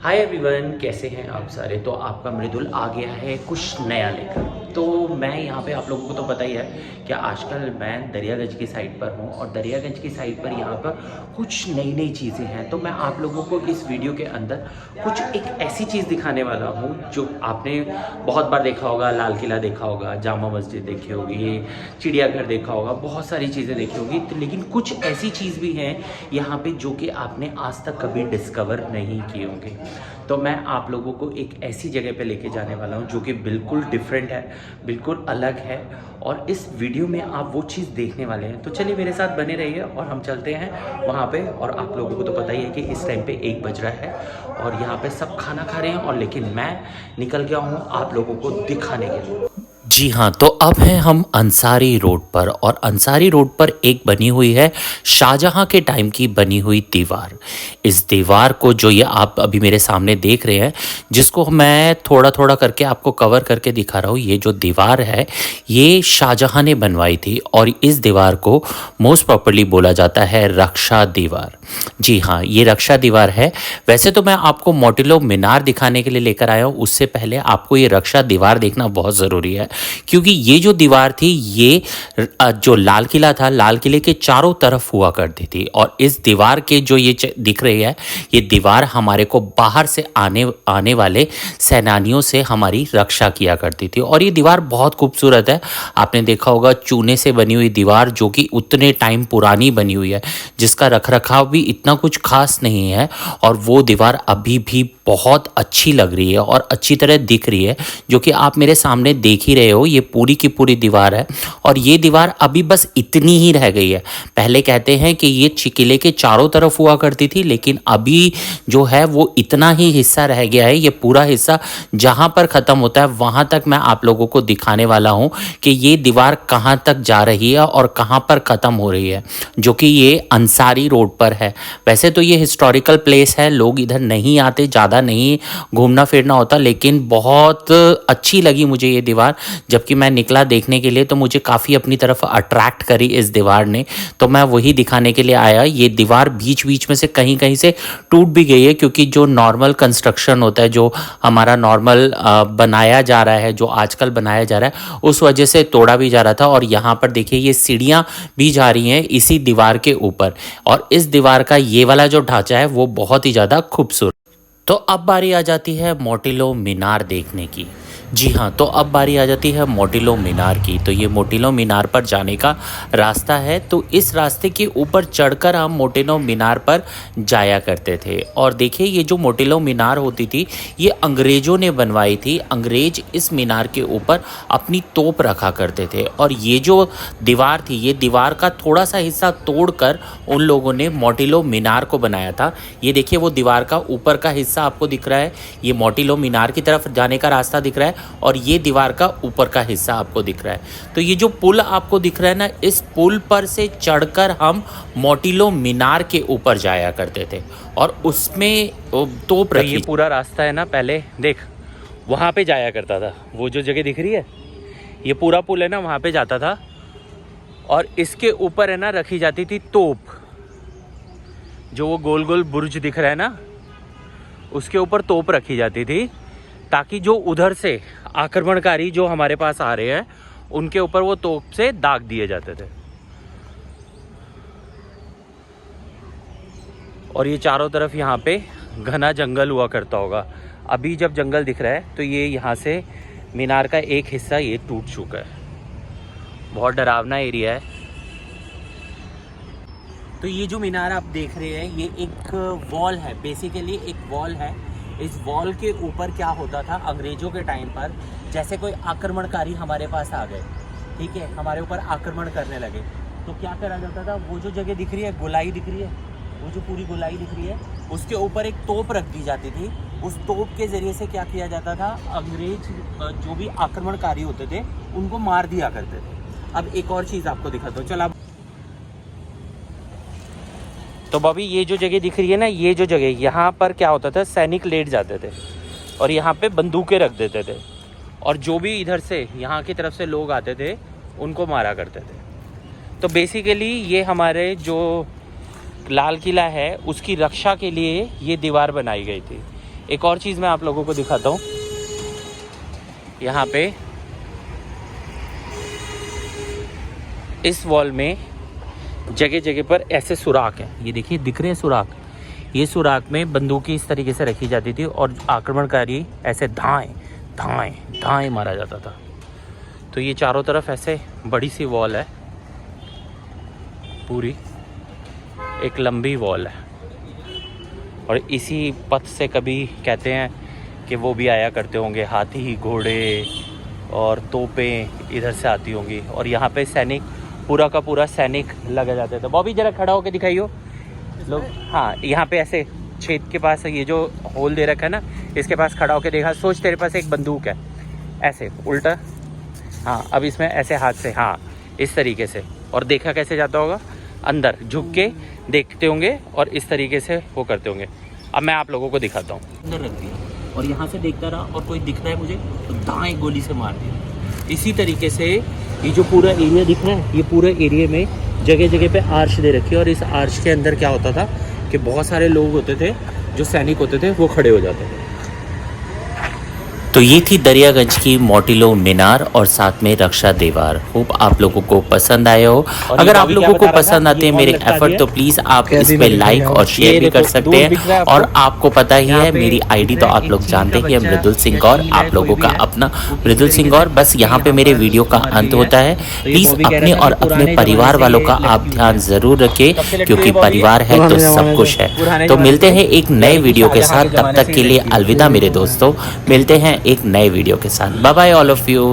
Hi everyone, कैसे हैं आप सारे। तो आपका मृदुल आ गया है कुछ नया लेकर। तो मैं यहाँ पे आप लोगों को तो पता ही है कि आजकल मैं दरियागंज की साइड पर हूँ और दरियागंज की साइड पर यहाँ पर कुछ नई नई चीज़ें हैं। तो मैं आप लोगों को इस वीडियो के अंदर कुछ एक ऐसी चीज़ दिखाने वाला हूँ जो आपने बहुत बार देखा होगा। लाल किला देखा होगा, जामा मस्जिद देखी होगी, चिड़ियाघर देखा होगा, बहुत सारी चीज़ें देखी होगी। तो लेकिन कुछ ऐसी चीज़ भी हैं यहाँ पे जो कि आपने आज तक कभी डिस्कवर नहीं किए होंगे। तो मैं आप लोगों को एक ऐसी जगह पे लेके जाने वाला हूँ जो कि बिल्कुल डिफरेंट है, बिल्कुल अलग है और इस वीडियो में आप वो चीज़ देखने वाले हैं। तो चलिए मेरे साथ बने रहिए और हम चलते हैं वहाँ पे। और आप लोगों को तो पता ही है कि इस टाइम पे 1 बज रहा है और यहाँ पे सब खाना खा रहे हैं और लेकिन मैं निकल गया हूँ आप लोगों को दिखाने के लिए। जी हाँ, तो अब हैं हम अंसारी रोड पर और अंसारी रोड पर एक बनी हुई है शाहजहाँ के टाइम की बनी हुई दीवार। इस दीवार को जो ये आप अभी मेरे सामने देख रहे हैं, जिसको मैं थोड़ा थोड़ा करके आपको कवर करके दिखा रहा हूँ, ये जो दीवार है ये शाहजहाँ ने बनवाई थी और इस दीवार को मोस्ट प्रॉपर्ली बोला जाता है रक्षा दीवार। जी हाँ, ये रक्षा दीवार है। वैसे तो मैं आपको मोटिलो मीनार दिखाने के लिए लेकर आया हूँ, उससे पहले आपको ये रक्षा दीवार देखना बहुत ज़रूरी है क्योंकि ये जो दीवार थी ये जो लाल किला था, लाल किले के चारों तरफ हुआ करती थी और इस दीवार के जो ये दिख रही है, ये दीवार हमारे को बाहर से आने वाले सेनानियों से हमारी रक्षा किया करती थी। और ये दीवार बहुत खूबसूरत है। आपने देखा होगा चूने से बनी हुई दीवार जो कि उतने टाइम पुरानी बनी हुई है, जिसका रखरखाव भी इतना कुछ खास नहीं है और वो दीवार अभी भी बहुत अच्छी लग रही है और अच्छी तरह दिख रही है, जो कि आप मेरे सामने देख ही रहे हो। ये पूरी की पूरी दीवार है और ये दीवार अभी बस इतनी ही रह गई है। पहले कहते हैं कि ये किले के चारों तरफ हुआ करती थी, लेकिन अभी जो है वो इतना ही हिस्सा रह गया है। ये पूरा हिस्सा जहाँ पर ख़त्म होता है वहाँ तक मैं आप लोगों को दिखाने वाला हूँ कि ये दीवार कहाँ तक जा रही है और कहाँ पर ख़त्म हो रही है, जो कि ये अंसारी रोड पर है। वैसे तो ये हिस्टोरिकल प्लेस है, लोग इधर नहीं आते, ज़्यादा नहीं घूमना फिरना होता, लेकिन बहुत अच्छी लगी मुझे ये दीवार। जबकि मैं निकला देखने के लिए तो मुझे काफ़ी अपनी तरफ अट्रैक्ट करी इस दीवार ने, तो मैं वही दिखाने के लिए आया। ये दीवार बीच बीच में से कहीं कहीं से टूट भी गई है क्योंकि जो नॉर्मल कंस्ट्रक्शन होता है, जो हमारा नॉर्मल बनाया जा रहा है, जो आजकल बनाया जा रहा है, उस वजह से तोड़ा भी जा रहा था। और यहाँ पर देखिए ये सीढ़ियाँ भी जा रही हैं इसी दीवार के ऊपर और इस दीवार का ये वाला जो ढांचा है वो बहुत ही ज़्यादा खूबसूरत। तो अब बारी आ जाती है मोटिलो मीनार देखने की। जी हाँ, तो अब बारी आ जाती है मोटिलो मीनार की। तो ये मोटिलो मीनार पर जाने का रास्ता है, तो इस रास्ते के ऊपर चढ़कर हम मोटिलो मीनार पर जाया करते थे। और देखिए ये जो मोटिलो मीनार होती थी ये अंग्रेज़ों ने बनवाई थी। अंग्रेज इस मीनार के ऊपर अपनी तोप रखा करते थे और ये जो दीवार थी, ये दीवार का थोड़ा सा हिस्सा तोड़कर उन लोगों ने मोटिलो मीनार को बनाया था। ये देखिए वो दीवार का ऊपर का हिस्सा आपको दिख रहा है, ये मोटिलो मीनार की तरफ जाने का रास्ता दिख रहा है और ये दीवार का ऊपर का हिस्सा आपको दिख रहा है। तो ये जो पुल आपको दिख रहा है ना, इस पुल पर से चढ़कर हम मोटिलो मीनार के ऊपर जाया करते थे और उसमें तोप रखी। ये पूरा रास्ता है ना, पहले देख वहाँ पे जाया करता था। वो जो जगह दिख रही है, ये पूरा पुल है ना, वहाँ पे जाता था और इसके ऊपर है ना रखी जाती थी तोप। जो वो गोल गोल बुर्ज दिख रहा है ना, उसके ऊपर तोप रखी जाती थी ताकि जो उधर से आक्रमणकारी जो हमारे पास आ रहे हैं उनके ऊपर वो तोप से दाग दिए जाते थे। और ये चारों तरफ यहाँ पे घना जंगल हुआ करता होगा। अभी जब जंगल दिख रहा है तो ये यहाँ से मीनार का एक हिस्सा ये टूट चुका है। बहुत डरावना एरिया है। तो ये जो मीनार आप देख रहे हैं ये एक वॉल है, बेसिकली एक वॉल है। इस वॉल के ऊपर क्या होता था अंग्रेज़ों के टाइम पर, जैसे कोई आक्रमणकारी हमारे पास आ गए, ठीक है, हमारे ऊपर आक्रमण करने लगे, तो क्या करा जाता था, वो जो जगह दिख रही है, गोलाई दिख रही है, वो जो पूरी गोलाई दिख रही है, उसके ऊपर एक तोप रख दी जाती थी। उस तोप के ज़रिए से क्या किया जाता था, अंग्रेज जो भी आक्रमणकारी होते थे उनको मार दिया करते थे। अब एक और चीज़ आपको दिखाता हूँ, चल। तो बॉबी ये जो जगह दिख रही है ना, ये जो जगह, यहाँ पर क्या होता था, सैनिक लेट जाते थे और यहाँ पे बंदूकें रख देते थे और जो भी इधर से यहाँ की तरफ से लोग आते थे उनको मारा करते थे। तो बेसिकली ये हमारे जो लाल किला है उसकी रक्षा के लिए ये दीवार बनाई गई थी। एक और चीज़ मैं आप लोगों को दिखाता हूँ। यहाँ पे इस वॉल में जगह जगह पर ऐसे सुराख हैं। ये देखिए दिख रहे हैं सुराख। ये सुराख में बंदूकें इस तरीके से रखी जाती थी और आक्रमणकारी ऐसे धाएं धाएं धाएं मारा जाता था। तो ये चारों तरफ ऐसे बड़ी सी वॉल है, पूरी एक लंबी वॉल है। और इसी पथ से कभी कहते हैं कि वो भी आया करते होंगे, हाथी घोड़े और तोपें इधर से आती होंगी। और यहाँ पे सैनिक, पूरा का पूरा सैनिक लगा जाते थे। बॉबी जरा खड़ा होकर दिखाइयो लोग। हाँ, यहाँ पे ऐसे छेद के पास ये जो होल दे रखा है ना, इसके पास खड़ा होकर देखा, सोच तेरे पास एक बंदूक है, ऐसे उल्टा। हाँ, अब इसमें ऐसे हाथ से, हाँ इस तरीके से। और देखा कैसे जाता होगा, अंदर झुक के देखते होंगे और इस तरीके से वो करते होंगे। अब मैं आप लोगों को दिखाता हूँ। अंदर रख दिया और यहाँ से देखता रहा और कोई दिख रहा है मुझे तो दाएं गोली से मार दिया। इसी तरीके से ये जो पूरा एरिया दिख रहा है, ये पूरे एरिया में जगह जगह पे आर्च दे रखी है। और इस आर्च के अंदर क्या होता था कि बहुत सारे लोग होते थे, जो सैनिक होते थे, वो खड़े हो जाते थे। तो ये थी दरियागंज की मोटिलो मीनार और साथ में रक्षा दीवार। होप आप लोगों को पसंद आया हो। अगर आप लोगों को पसंद आते हैं मेरे एफर्ट तो प्लीज़ आप इस पे लाइक और शेयर भी कर सकते हैं। और आपको पता ही है मेरी आईडी तो आप लोग जानते ही है, मृदुल सिंह गौर, आप लोगों का अपना मृदुल सिंह गौर। बस यहाँ पे मेरे वीडियो का अंत होता है। प्लीज़ अपने और अपने परिवार वालों का आप ध्यान ज़रूर रखें, क्योंकि परिवार है तो सब कुछ है। तो मिलते हैं एक नए वीडियो के साथ, तब तक के लिए अलविदा मेरे दोस्तों। मिलते हैं एक नए वीडियो के साथ। Bye bye all of you.